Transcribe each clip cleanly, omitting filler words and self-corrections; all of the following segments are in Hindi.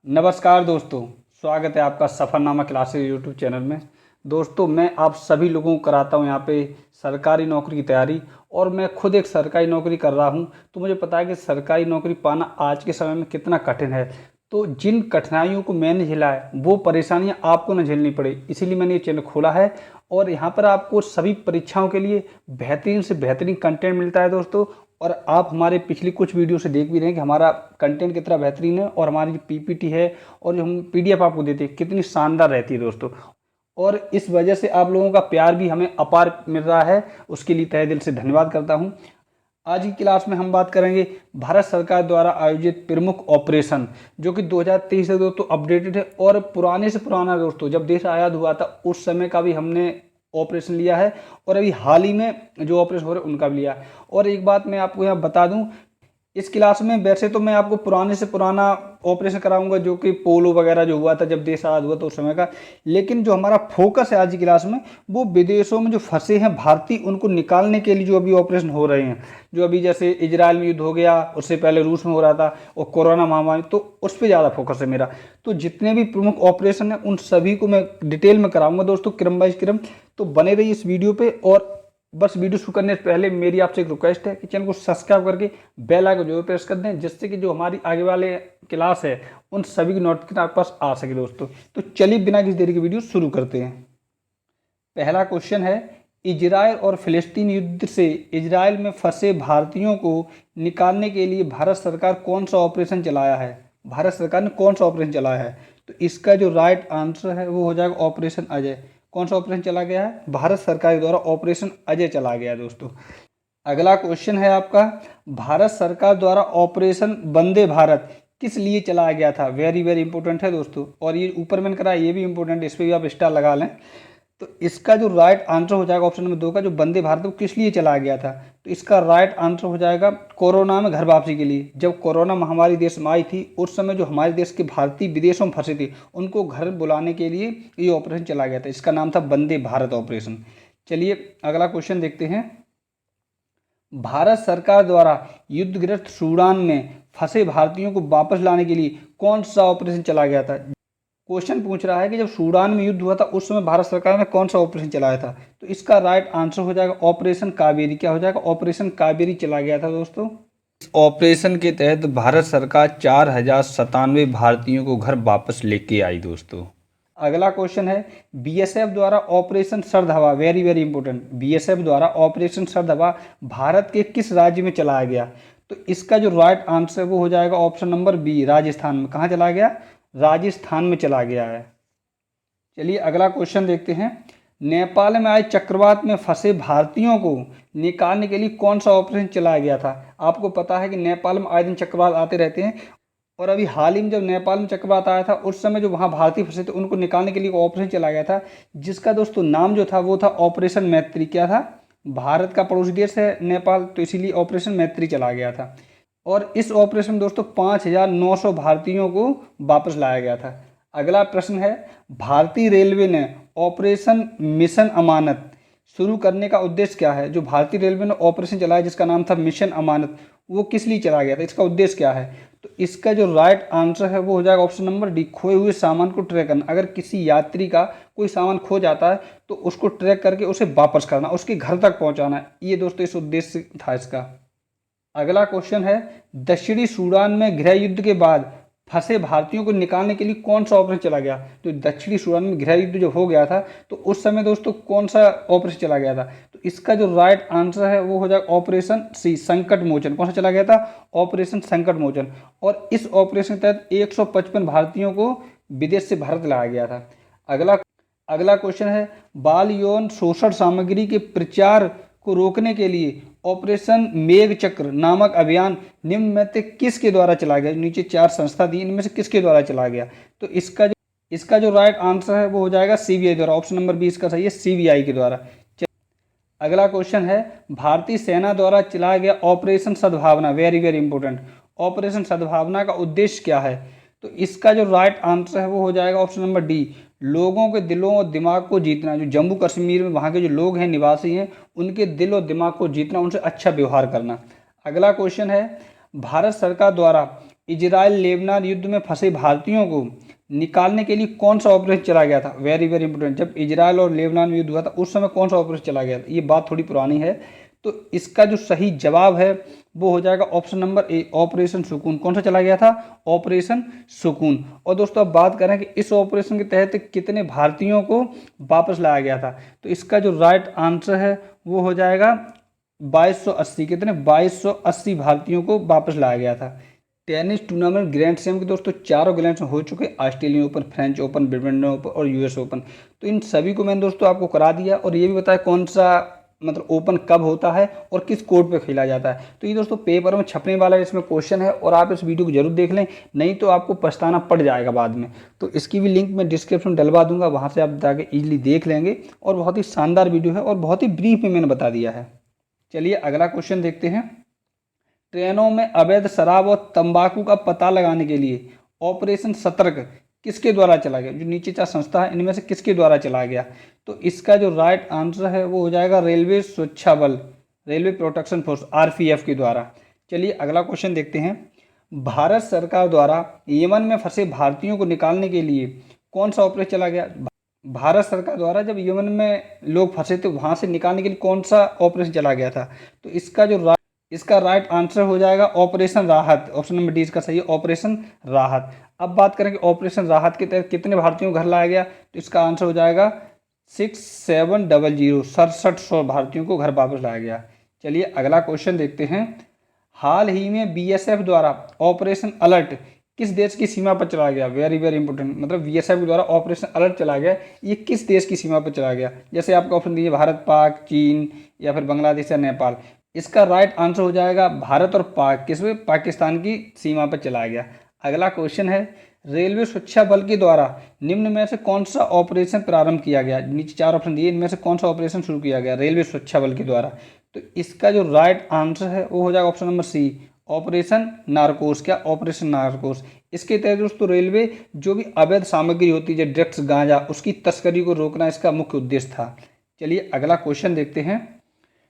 नमस्कार दोस्तों, स्वागत है आपका सफ़रनामा क्लासेस यूट्यूब चैनल में। दोस्तों, मैं आप सभी लोगों को कराता हूं यहाँ पे सरकारी नौकरी की तैयारी, और मैं खुद एक सरकारी नौकरी कर रहा हूं, तो मुझे पता है कि सरकारी नौकरी पाना आज के समय में कितना कठिन है। तो जिन कठिनाइयों को मैंने झेला है वो परेशानियां आपको न झेलनी पड़े, इसीलिए मैंने ये चैनल खोला है। और यहाँ पर आपको सभी परीक्षाओं के लिए बेहतरीन से बेहतरीन कंटेंट मिलता है दोस्तों। और आप हमारे पिछली कुछ वीडियो से देख भी रहे हैं कि हमारा कंटेंट कितना बेहतरीन है, और हमारी जो पीपीटी है और जो हम पीडीएफ आपको देते हैं कितनी शानदार रहती है दोस्तों। और इस वजह से आप लोगों का प्यार भी हमें अपार मिल रहा है, उसके लिए तहे दिल से धन्यवाद करता हूं। आज की क्लास में हम बात करेंगे भारत सरकार द्वारा आयोजित प्रमुख ऑपरेशन, जो कि 2023 से दोस्तों अपडेटेड है, और पुराने से पुराना दोस्तों जब देश आज़ाद हुआ था उस समय का भी हमने ऑपरेशन लिया है, और अभी हाल ही में जो ऑपरेशन हो रहे हैं उनका भी लिया है। और एक बात मैं आपको यहाँ बता दूं, इस क्लास में वैसे तो मैं आपको पुराने से पुराना ऑपरेशन कराऊंगा, जो कि पोलो वगैरह जो हुआ था जब देश आज़ाद हुआ था उस समय का। लेकिन जो हमारा फोकस है आज की क्लास में, वो विदेशों में जो फंसे हैं भारतीय, उनको निकालने के लिए जो अभी ऑपरेशन हो रहे हैं। जो अभी जैसे इजराइल में युद्ध हो गया, उससे पहले रूस में हो रहा था, और कोरोना महामारी, तो उस पर ज़्यादा फोकस है मेरा। तो जितने भी प्रमुख ऑपरेशन हैं उन सभी को मैं डिटेल में कराऊंगा दोस्तों, क्रम बाय क्रम। तो बने रहिए इस वीडियो पे। और बस वीडियो शुरू करने से पहले मेरी आपसे एक रिक्वेस्ट है कि चैनल को सब्सक्राइब करके बेल आइकन जरूर प्रेस कर दें, जिससे कि जो हमारी आगे वाले क्लास है उन सभी की नोटिफिकेशन आपके पास आ सके दोस्तों। तो चलिए बिना किसी देरी की वीडियो शुरू करते हैं। पहला क्वेश्चन है, इजराइल और फिलिस्तीन युद्ध से इजराइल में फंसे भारतीयों को निकालने के लिए भारत सरकार कौन सा ऑपरेशन चलाया है? भारत सरकार ने कौन सा ऑपरेशन चलाया है? तो इसका जो राइट आंसर है वो हो जाएगा ऑपरेशन अजय। कौन सा ऑपरेशन चला गया है? भारत सरकार के द्वारा ऑपरेशन अजय चला गया है दोस्तों। अगला क्वेश्चन है आपका, भारत सरकार द्वारा ऑपरेशन वंदे भारत किस लिए चलाया गया था? वेरी वेरी इंपॉर्टेंट है दोस्तों, और ये ऊपर मैंने करा ये भी इंपॉर्टेंट है, इस पर भी आप स्टार लगा लें। तो इसका जो राइट आंसर हो जाएगा ऑप्शन नंबर 2 का, जो वंदे भारत वो किस लिए चलाया गया था? तो इसका राइट आंसर हो जाएगा कोरोना में घर वापसी के लिए। जब कोरोना महामारी देश में आई थी उस समय जो हमारे देश के भारतीय विदेशों में फंसे थे उनको घर बुलाने के लिए ये ऑपरेशन चला गया था। इसका नाम था वंदे भारत ऑपरेशन। चलिए अगला क्वेश्चन देखते हैं। भारत सरकार द्वारा युद्धग्रस्त सूडान में फंसे भारतीयों को वापस लाने के लिए कौन सा ऑपरेशन चला गया था? क्वेश्चन पूछ रहा है कि जब सूडान में युद्ध हुआ था उस समय भारत सरकार ने कौन सा ऑपरेशन चलाया था? तो इसका राइट आंसर हो जाएगा ऑपरेशन कावेरी। क्या हो जाएगा? ऑपरेशन कावेरी चला गया था दोस्तों। इस ऑपरेशन के तहत भारत सरकार 4097 भारतीयों को घर वापस लेके आई दोस्तों। अगला क्वेश्चन है, बीएसएफ द्वारा ऑपरेशन सर्द हवा, वेरी वेरी इंपॉर्टेंट, बीएसएफ द्वारा ऑपरेशन सर्द हवा भारत के किस राज्य में चलाया गया? तो इसका जो राइट आंसर है वो हो जाएगा ऑप्शन नंबर बी, राजस्थान में। कहाँ चला गया? राजस्थान में चला गया है। चलिए अगला क्वेश्चन देखते हैं। नेपाल में आए चक्रवात में फंसे भारतीयों को निकालने के लिए कौन सा ऑपरेशन चलाया गया था? आपको पता है कि नेपाल में आए दिन चक्रवात आते रहते हैं, और अभी हाल ही में जब नेपाल में चक्रवात आया था उस समय जो वहाँ भारतीय फंसे थे उनको निकालने के लिए ऑपरेशन चलाया गया था, जिसका दोस्तों नाम जो था वो था ऑपरेशन मैत्री। क्या था? भारत का पड़ोसी देश है नेपाल, तो इसीलिए ऑपरेशन मैत्री चला गया था। और इस ऑपरेशन में दोस्तों 5900 भारतीयों को वापस लाया गया था। अगला प्रश्न है, भारतीय रेलवे ने ऑपरेशन मिशन अमानत शुरू करने का उद्देश्य क्या है? जो भारतीय रेलवे ने ऑपरेशन चलाया जिसका नाम था मिशन अमानत, वो किस लिए चलाया गया था? इसका उद्देश्य क्या है? तो इसका जो राइट आंसर है वो हो जाएगा ऑप्शन नंबर डी, खोए हुए सामान को ट्रैक करना। अगर किसी यात्री का कोई सामान खो जाता है तो उसको ट्रैक करके उसे वापस करना, उसके घर तक पहुंचाना, ये दोस्तों इस उद्देश्य था इसका। अगला क्वेश्चन है, दक्षिणी सूडान में गृह युद्ध के बाद फंसे भारतीयों को निकालने के लिए कौन सा ऑपरेशन चला गया? तो दक्षिणी सूडान में गृह युद्ध जो हो गया था तो उस समय दोस्तों कौन सा ऑपरेशन चला गया था? तो इसका जो राइट आंसर है वो हो जाएगा ऑपरेशन सी, संकट मोचन। कौन सा चला गया था? ऑपरेशन संकट मोचन। और इस ऑपरेशन के तहत 155 भारतीयों को विदेश से भारत लाया गया था। अगला क्वेश्चन है, बाल यौन शोषण सामग्री के प्रचार को रोकने के लिए ऑपरेशन मेघ चक्र नामक अभियान निम्न में से किसके द्वारा चलाया गया? नीचे 4 संस्था दी, इनमें से किसके द्वारा चलाया गया? तो इसका जो राइट आंसर है वो हो जाएगा सीबीआई द्वारा। ऑप्शन नंबर 20 का सही है, सीबीआई के द्वारा। अगला क्वेश्चन है, भारतीय सेना द्वारा चलाया गया ऑपरेशन सद्भावना, वेरी वेरी इंपॉर्टेंट, ऑपरेशन सद्भावना का उद्देश्य क्या है? तो इसका जो राइट आंसर है वो हो जाएगा ऑप्शन नंबर डी, लोगों के दिलों और दिमाग को जीतना। जो जम्मू कश्मीर में वहाँ के जो लोग हैं, निवासी हैं, उनके दिल और दिमाग को जीतना, उनसे अच्छा व्यवहार करना। अगला क्वेश्चन है, भारत सरकार द्वारा इजराइल लेबनान युद्ध में फंसे भारतीयों को निकालने के लिए कौन सा ऑपरेशन चला गया था? Very very important. जब इजराइल और लेबनान में युद्ध हुआ था उस समय कौन सा ऑपरेशन चला गया था? ये बात थोड़ी पुरानी है। तो इसका जो सही जवाब है वो हो जाएगा ऑप्शन नंबर ए, ऑपरेशन सुकून। कौन सा चला गया था? ऑपरेशन सुकून। और दोस्तों अब बात करें कि इस ऑपरेशन के तहत कितने भारतीयों को वापस लाया गया था, तो इसका जो राइट आंसर है वो हो जाएगा 2280। कितने? 2280 भारतीयों को वापस लाया गया था। टेनिस टूर्नामेंट ग्रैंड स्लैम के दोस्तों चारों ग्रैंड स्लैम हो चुके हैं, Australian open, French open, Wimbledon open और यूएस ओपन। तो इन सभी को मैंने दोस्तों आपको करा दिया और ये भी बताया कौन सा मतलब ओपन कब होता है और किस कोर्ट पे खेला जाता है। तो ये दोस्तों पेपर में छपने वाला इसमें क्वेश्चन है और आप इस वीडियो को जरूर देख लें, नहीं तो आपको पछताना पड़ जाएगा बाद में। तो इसकी भी लिंक मैं डिस्क्रिप्शन में डलवा दूंगा, वहाँ से आप जाके ईजिली देख लेंगे। और बहुत ही शानदार वीडियो है और बहुत ही ब्रीफ में मैंने बता दिया है। चलिए अगला क्वेश्चन देखते हैं। ट्रेनों में अवैध शराब और तंबाकू का पता लगाने के लिए ऑपरेशन सतर्क किसके द्वारा चला गया? जो नीचे चार संस्था है इनमें से किसके द्वारा चला गया? तो इसका जो राइट आंसर है वो हो जाएगा रेलवे सुरक्षा बल, रेलवे प्रोटेक्शन फोर्स, आरपीएफ के द्वारा। चलिए अगला क्वेश्चन देखते हैं। भारत सरकार द्वारा यमन में फंसे भारतीयों को निकालने के लिए कौन सा ऑपरेशन चला गया? भारत सरकार द्वारा जब यमन में लोग फंसे थे वहां से निकालने के लिए कौन सा ऑपरेशन चला गया था? तो इसका राइट आंसर हो जाएगा ऑपरेशन राहत। ऑप्शन नंबर डी इसका सही है, ऑपरेशन राहत। अब बात करें कि ऑपरेशन राहत के तहत कितने भारतीयों को घर लाया गया, तो इसका आंसर हो जाएगा 6700, 6700 भारतीयों को घर वापस लाया गया। चलिए अगला क्वेश्चन देखते हैं। हाल ही में बीएसएफ द्वारा ऑपरेशन अलर्ट किस देश की सीमा पर चला गया? Very very important. मतलब बीएसएफ द्वारा ऑपरेशन अलर्ट चला गया, ये किस देश की सीमा पर चला गया? जैसे आपको ऑप्शन दीजिए भारत, पाक, चीन या फिर बांग्लादेश या नेपाल। इसका राइट आंसर हो जाएगा भारत और पाक, किसमें? पाकिस्तान की सीमा पर चलाया गया। अगला क्वेश्चन है। रेलवे सुरक्षा बल के द्वारा निम्न में से कौन सा ऑपरेशन प्रारंभ किया गया? नीचे चार ऑप्शन दिए, इनमें से कौन सा ऑपरेशन शुरू किया गया रेलवे सुरक्षा बल के द्वारा? तो इसका जो राइट आंसर है वो हो जाएगा option number C, operation Narcos. क्या? Operation Narcos. इसके तहत दोस्तों रेलवे जो भी अवैध सामग्री होती है, ड्रग्स, गांजा, उसकी तस्करी को रोकना इसका मुख्य उद्देश्य था। चलिए अगला क्वेश्चन देखते हैं।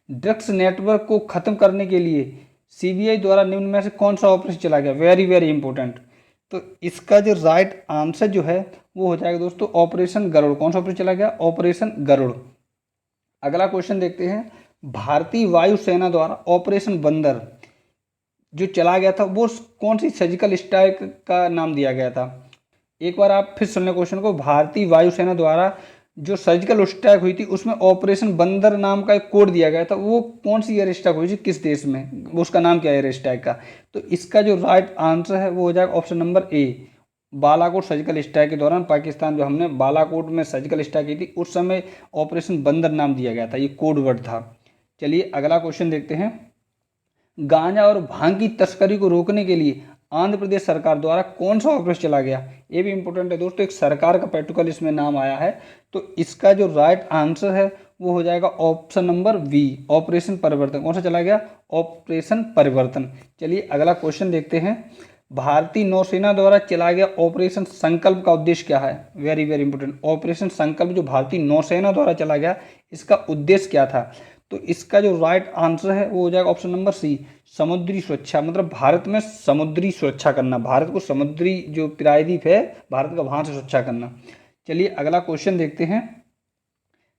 ड्रग्स नेटवर्क को खत्म करने के लिए सीबीआई द्वारा निम्न में से कौन सा ऑपरेशन चला गया? Very very important. तो इसका जो राइट आंसर जो है वो हो जाएगा दोस्तों ऑपरेशन गरुड़। कौन सा ऑपरेशन चला गया? ऑपरेशन गरुड़। अगला क्वेश्चन देखते हैं। भारतीय वायुसेना द्वारा ऑपरेशन बंदर जो चला गया था वो कौन सी सर्जिकल स्ट्राइक का नाम दिया गया था? एक बार आप फिर सुन लें क्वेश्चन को। भारतीय वायुसेना द्वारा जो सर्जिकल स्ट्राइक हुई थी उसमें ऑपरेशन बंदर नाम का एक कोड दिया गया था, वो कौन सी एयर स्ट्राइक हुई थी, किस देश में, उसका नाम क्या है एयर स्ट्राइक का? तो इसका जो राइट आंसर है वो हो जाएगा option number A, Balakot surgical strike के दौरान पाकिस्तान जो हमने बालाकोट में सर्जिकल स्ट्राइक की थी उस समय ऑपरेशन बंदर नाम दिया गया था, ये कोड वर्ड था। चलिए अगला क्वेश्चन देखते हैं। गांजा और भांग की तस्करी को रोकने के लिए आंध्र प्रदेश सरकार द्वारा कौन सा ऑपरेशन चला गया? ये भी इंपॉर्टेंट है दोस्तों, एक सरकार का पर्टिकुलर इसमें नाम आया है। तो इसका जो राइट आंसर है वो हो जाएगा ऑप्शन नंबर बी, ऑपरेशन परिवर्तन। कौन सा चला गया? ऑपरेशन परिवर्तन। चलिए अगला क्वेश्चन देखते हैं। भारतीय नौसेना द्वारा चलाया गया ऑपरेशन संकल्प का उद्देश्य क्या है? Very very important. ऑपरेशन संकल्प जो भारतीय नौसेना द्वारा चला गया इसका उद्देश्य क्या था? तो इसका जो राइट आंसर है वो हो जाएगा ऑप्शन नंबर सी, समुद्री सुरक्षा। मतलब भारत में समुद्री सुरक्षा करना, भारत को समुद्री जो प्रायद्वीप है भारत का वहां से सुरक्षा करना। चलिए अगला क्वेश्चन देखते हैं।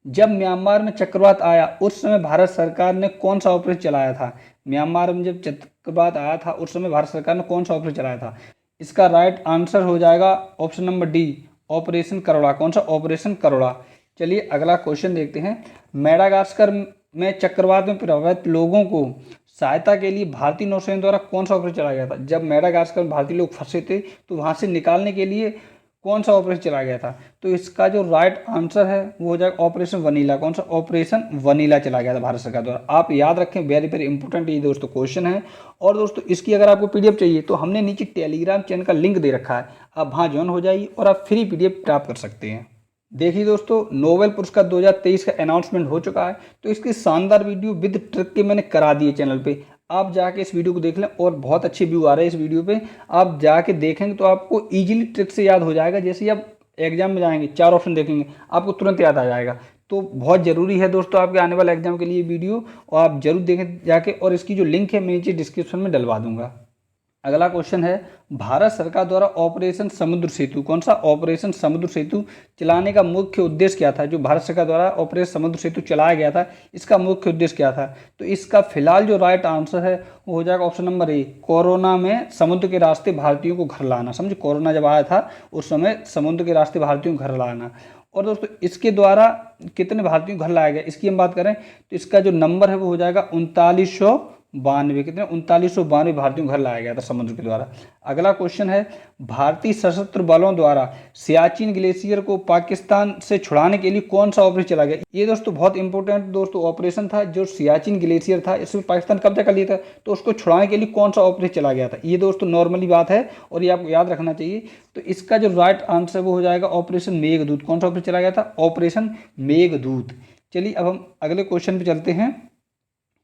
जब म्यांमार में चक्रवात आया उस समय भारत सरकार ने कौन सा ऑपरेशन चलाया था? म्यांमार में जब चक्रवात आया था उस समय भारत सरकार ने कौन सा ऑपरेशन चलाया था? इसका राइट आंसर हो जाएगा ऑप्शन नंबर डी, ऑपरेशन करोड़ा। कौन सा? ऑपरेशन करोड़ा। चलिए अगला क्वेश्चन देखते हैं। मेडागास्कर में चक्रवात में प्रभावित लोगों को सहायता के लिए भारतीय नौसेना द्वारा कौन सा ऑपरेशन चलाया गया था? जब मेडागास्कर में भारतीय लोग फंसे थे तो वहां से निकालने के लिए कौन सा ऑपरेशन चलाया गया था? तो इसका जो राइट आंसर है वो हो जाएगा ऑपरेशन वनीला। कौन सा? ऑपरेशन वनीला चला गया था भारत सरकार द्वारा। आप याद रखें, वेरी वेरी इंपॉर्टेंट ये दोस्तों क्वेश्चन है। और दोस्तों इसकी अगर आपको पीडीएफ चाहिए तो हमने नीचे टेलीग्राम चैनल का लिंक दे रखा है, आप वहाँ ज्वाइन हो जाइए और आप फ्री पीडीएफ प्राप्त कर सकते हैं। देखिए दोस्तों, नोबेल पुरस्कार 2023 का अनाउंसमेंट हो चुका है, तो इसकी शानदार वीडियो विद ट्रिक के मैंने करा दी है चैनल पे। आप जाके इस वीडियो को देख लें और बहुत अच्छे व्यू आ रहे हैं इस वीडियो पे। आप जाके देखेंगे तो आपको इजीली ट्रिक से याद हो जाएगा। जैसे ही आप एग्जाम में जाएंगे 4 ऑप्शन देखेंगे आपको तुरंत याद आ जाएगा। तो बहुत ज़रूरी है दोस्तों आपके आने वाले एग्जाम के लिए वीडियो, और आप जरूर देखें जाके। और इसकी जो लिंक है मैं नीचे डिस्क्रिप्शन में डलवा दूंगा। अगला क्वेश्चन है, भारत सरकार द्वारा ऑपरेशन समुद्र सेतु, कौन सा ऑपरेशन समुद्र सेतु चलाने का मुख्य उद्देश्य क्या था? जो भारत सरकार द्वारा ऑपरेशन समुद्र सेतु चलाया गया था, इसका मुख्य उद्देश्य क्या था? तो इसका फिलहाल जो राइट आंसर है वो हो जाएगा ऑप्शन नंबर ए, कोरोना में समुद्र के रास्ते भारतीयों को घर लाना। समझे, कोरोना जब आया था उस समय समुद्र के रास्ते भारतीयों को घर लाना। और दोस्तों इसके द्वारा कितने भारतीयों को घर लाया गया, इसकी हम बात करें तो इसका जो नंबर है वो हो जाएगा 3992। कितने? 3992 भारतीयों को घर लाया गया था समुद्र के द्वारा। अगला क्वेश्चन है, भारतीय सशस्त्र बलों द्वारा सियाचिन ग्लेशियर को पाकिस्तान से छुड़ाने के लिए कौन सा ऑपरेशन चला गया? ये दोस्तों बहुत इंपॉर्टेंट दोस्तों ऑपरेशन था। जो सियाचिन ग्लेशियर था इसमें पाकिस्तान कब्जा कर लिया था, तो उसको छुड़ाने के लिए कौन सा ऑपरेशन चला गया था? ये दोस्तों नॉर्मली बात है और ये आपको याद रखना चाहिए। तो इसका जो राइट आंसर वो हो जाएगा ऑपरेशन मेघदूत। कौन सा ऑपरेशन चला गया था? ऑपरेशन मेघदूत। चलिए अब हम अगले क्वेश्चन पे चलते हैं।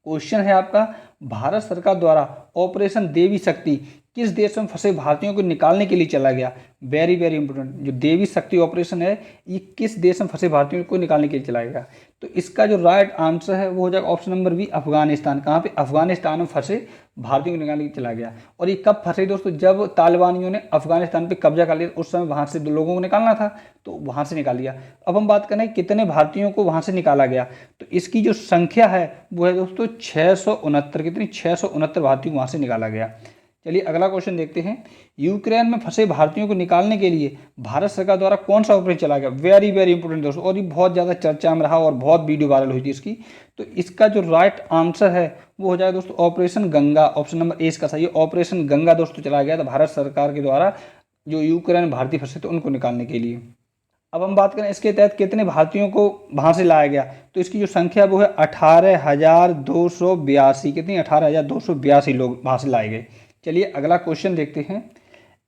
क्वेश्चन है आपका, भारत सरकार द्वारा ऑपरेशन देवी शक्ति किस देश में फंसे भारतीयों को निकालने के लिए चला गया? वेरी वेरी इंपॉर्टेंट, जो देवी शक्ति ऑपरेशन है ये किस देश में फंसे भारतीयों को निकालने के लिए चला गया? तो इसका जो राइट आंसर है वो हो जाएगा ऑप्शन नंबर बी, अफगानिस्तान। कहाँ पे? अफगानिस्तान में फंसे भारतीयों को निकालने के लिए चला गया। और ये कब फंसे दोस्तों? जब तालिबानियों ने अफगानिस्तान पे कब्जा कर लिया, उस समय वहाँ से लोगों को निकालना था तो वहाँ से निकाल लिया। अब हम बात करें कितने भारतीयों को वहाँ से निकाला गया, तो इसकी जो संख्या है वो है दोस्तों 669। कितनी? 669 भारतीयों को वहाँ से निकाला गया। चलिए अगला क्वेश्चन देखते हैं। यूक्रेन में फंसे भारतीयों को निकालने के लिए भारत सरकार द्वारा कौन सा ऑपरेशन चला गया? वेरी वेरी इंपॉर्टेंट दोस्तों, और ये बहुत ज़्यादा चर्चा में रहा और बहुत वीडियो वायरल हुई थी इसकी। तो इसका जो राइट आंसर है वो हो जाएगा दोस्तों operation Ganga. Option number A इसका सही है। ऑपरेशन गंगा दोस्तों चला गया था भारत सरकार के द्वारा, जो यूक्रेन में भारतीय फंसे थे उनको निकालने के लिए। अब हम बात करें इसके तहत कितने भारतीयों को वहाँ से लाया गया, तो इसकी जो संख्या वो है 18,282। कितनी? 18,282 लोग वहाँ से लाए गए। चलिए अगला क्वेश्चन देखते हैं।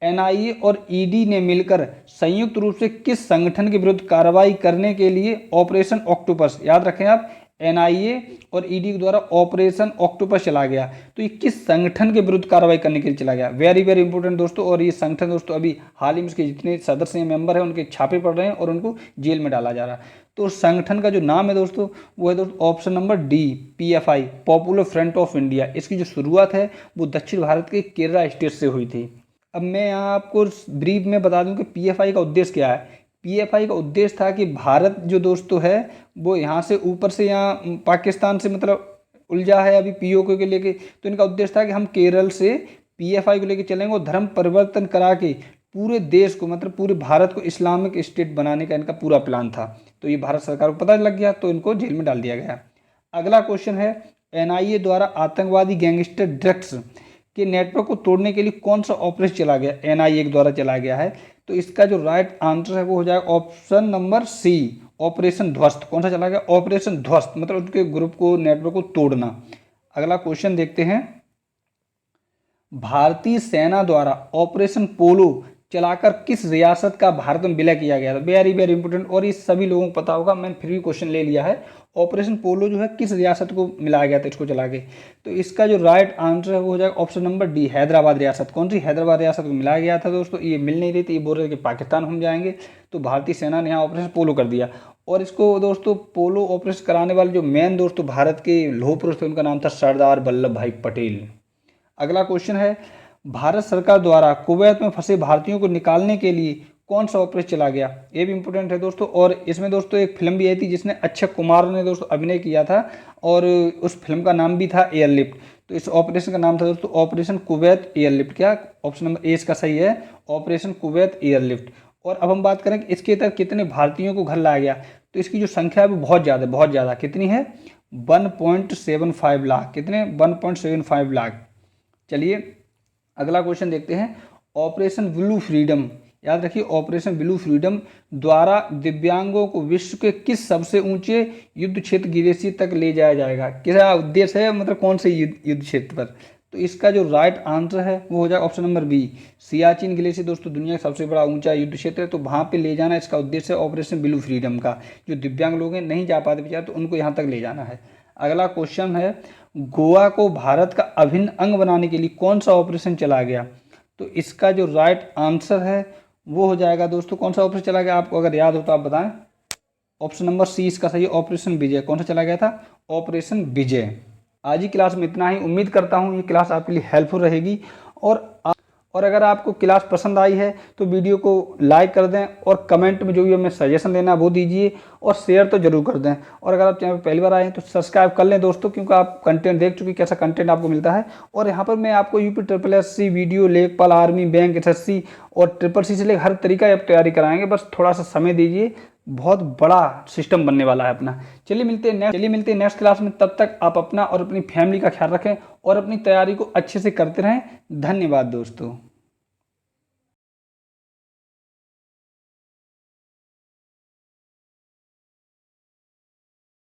एनआईए और ईडी ने मिलकर संयुक्त रूप से किस संगठन के विरुद्ध कार्रवाई करने के लिए ऑपरेशन ऑक्टोपस, याद रखें आप, एनआईए और ईडी के द्वारा ऑपरेशन ऑक्टोपस चला गया, तो ये किस संगठन के विरुद्ध कार्रवाई करने के लिए चला गया? वेरी वेरी इंपॉर्टेंट दोस्तों, और ये संगठन दोस्तों अभी हाल ही में इसके जितने सदस्य मेंबर हैं उनके छापे पड़ रहे हैं और उनको जेल में डाला जा रहा है। तो उस संगठन का जो नाम है दोस्तों वो है दोस्तों option number D, PFI, popular front of India. इसकी जो शुरुआत है वो दक्षिण भारत के केरला स्टेट से हुई थी। अब मैं यहाँ आपको ब्रीफ में बता दूं कि पीएफआई का उद्देश्य क्या है। पीएफआई का उद्देश्य था कि भारत जो दोस्तों है वो यहाँ से ऊपर से यहाँ पाकिस्तान से मतलब उलझा है अभी पीओके के लेके, तो इनका उद्देश्य था कि हम केरल से पीएफआई को लेके चलेंगे और धर्म परिवर्तन करा के पूरे देश को मतलब पूरे भारत को इस्लामिक स्टेट बनाने का इनका पूरा प्लान था। तो ये भारत सरकार को पता लग गया तो इनको जेल में डाल दिया गया। अगला क्वेश्चन है, एनआईए द्वारा आतंकवादी गैंगस्टर ड्रग्स के नेटवर्क को तोड़ने के लिए कौन सा ऑपरेशन चला गया? एनआईए के द्वारा चलाया गया है। तो इसका जो राइट आंसर है वो हो जाएगा ऑप्शन नंबर सी, ऑपरेशन ध्वस्त। कौन सा चला गया? ऑपरेशन ध्वस्त, मतलब उनके ग्रुप को नेटवर्क को तोड़ना। अगला क्वेश्चन देखते हैं। भारतीय सेना द्वारा ऑपरेशन पोलो चलाकर किस रियासत का भारत में विलय किया गया था? वेरी वेरी इंपॉर्टेंट, और ये सभी लोगों को पता होगा, मैंने फिर भी क्वेश्चन ले लिया है। ऑपरेशन पोलो जो है किस रियासत को मिलाया गया था इसको चला के? तो इसका जो राइट आंसर है वो हो जाएगा ऑप्शन नंबर डी, हैदराबाद रियासत। कौन सी? हैदराबाद रियासत को मिलाया गया था दोस्तों। ये मिल नहीं रही थी, ये बोल रहे थे कि पाकिस्तान हम जाएंगे, तो भारतीय सेना ने यहाँ ऑपरेशन पोलो कर दिया। और इसको दोस्तों पोलो ऑपरेशन कराने वाले जो मेन दोस्तों भारत के लौह पुरुष थे उनका नाम था सरदार वल्लभ भाई पटेल। अगला क्वेश्चन है, भारत सरकार द्वारा कुवैत में फंसे भारतीयों को निकालने के लिए कौन सा ऑपरेशन चला गया? ये भी इंपॉर्टेंट है दोस्तों। और इसमें दोस्तों एक फिल्म भी आई थी जिसने अक्षय कुमार ने दोस्तों अभिनय किया था और उस फिल्म का नाम भी था एयरलिफ्ट। तो इस ऑपरेशन का नाम था दोस्तों ऑपरेशन कुवैत एयरलिफ्ट। क्या? ऑप्शन नंबर ए इसका सही है, ऑपरेशन कुवैत एयरलिफ्ट। और अब हम बात करें कि इसके तहत कितने भारतीयों को घर लाया गया, तो इसकी जो संख्या है वो बहुत ज़्यादा। कितनी है? 1.75 लाख। कितने? 1.75 लाख। चलिए अगला क्वेश्चन देखते हैं। ऑपरेशन ब्लू फ्रीडम, याद रखिए, ऑपरेशन ब्लू फ्रीडम द्वारा दिव्यांगों को विश्व के किस सबसे ऊंचे युद्ध क्षेत्र ग्लेशियर तक ले जाया जाएगा? किसका उद्देश्य है, मतलब कौन से युद्ध क्षेत्र पर? तो इसका जो राइट आंसर है वो हो जाएगा option number B, Siachen glacier. दोस्तों दुनिया का सबसे बड़ा ऊंचा युद्ध क्षेत्र है, तो वहाँ पे ले जाना इसका उद्देश्य है ऑपरेशन ब्लू फ्रीडम का। जो दिव्यांग लोग हैं नहीं जा पाते बेचारे, तो उनको यहाँ तक ले जाना है। अगला क्वेश्चन है, गोवा को भारत का अभिन्न अंग बनाने के लिए कौन सा ऑपरेशन चला गया? तो इसका जो राइट आंसर है वो हो जाएगा दोस्तों, कौन सा ऑपरेशन चला गया? आपको अगर याद हो तो आप बताएं। ऑप्शन नंबर सी इसका सही है, ऑपरेशन विजय। कौन सा चला गया था? ऑपरेशन विजय। आज की क्लास में इतना ही। उम्मीद करता हूँ ये क्लास आपके लिए हेल्पफुल रहेगी और अगर आपको क्लास पसंद आई है तो वीडियो को लाइक कर दें और कमेंट में जो भी हमें सजेशन देना है वो दीजिए और शेयर तो जरूर कर दें। और अगर आप चैनल पर पहली बार आए हैं तो सब्सक्राइब कर लें दोस्तों, क्योंकि आप कंटेंट देख चुके कैसा कंटेंट आपको मिलता है। और यहाँ पर मैं आपको यूपी SSSC, वीडियो, लेखपाल, आर्मी, बैंक, SSC और SSC से लेकर हर तरीका आप तैयारी कराएंगे। बस थोड़ा सा समय दीजिए, बहुत बड़ा सिस्टम बनने वाला है अपना। चलिए मिलते हैं नेक्स्ट क्लास में। तब तक आप अपना और अपनी फैमिली का ख्याल रखें और अपनी तैयारी को अच्छे से करते रहें। धन्यवाद दोस्तों।